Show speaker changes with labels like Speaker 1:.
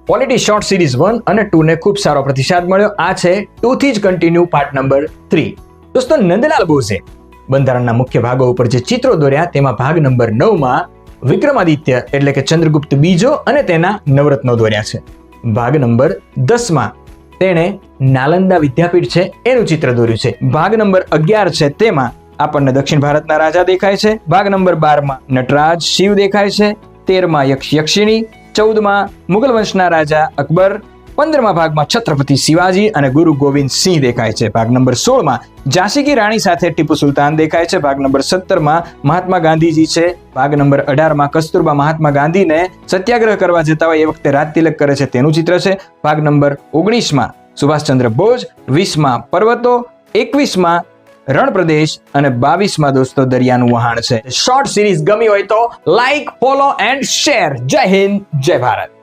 Speaker 1: Polity short series 1 અને 2 ને ખૂબ સારો પ્રતિસાદ મળ્યો. આ છે 2 થી જ કન્ટિન્યુ પાર્ટ નંબર 3. દોસ્તો, નંદલાલ બોઝે બંધારણના મુખ્ય ભાગો ઉપર જે ચિત્રો દોર્યા તેમાં ભાગ નંબર 9 માં વિક્રમાદિત્ય એટલે કે ચંદ્રગુપ્ત બીજો અને તેના નવરત્નો દોર્યા છે. ભાગ નંબર 10 માં તેણે નાલંદા વિદ્યાપીઠ છે એનું ચિત્ર દોર્યું છે. ભાગ નંબર 11 છે તેમાં આપણને દક્ષિણ ભારતના રાજા દેખાય છે. ભાગ નંબર 12 માં નટરાજ શિવ દેખાય છે. 13 માં યક્ષિણી, 14 માં મુગલ વંશના રાજા અકબર, 15મા ભાગમાં છત્રપતિ શિવાજી અને ગુરુ ગોવિંદ સિંહ દેખાય છે. ભાગ નંબર 16 માં ઝાંસી કી રાણી સાથે ટીપુ સુલતાન દેખાય છે. ભાગ નંબર 17 માં મહાત્મા ગાંધીજી છે. ભાગ નંબર 18 માં કસ્તુરબા મહાત્મા ગાંધીને સત્યાગ્રહ કરવા જતા હોય એ વખતે રાજ તિલક કરે છે તેનું ચિત્ર છે. ભાગ નંબર 19 માં સુભાષચંદ્ર બોઝ, 20 માં પર્વતો, 21 માં રણ પ્રદેશ અને 22 માં દોસ્તો દરિયાનું વહાણ છે. શોર્ટ સિરીઝ ગમી હોય તો લાઈક, ફોલો એન્ડ શેર. જય હિન્દ, જય ભારત.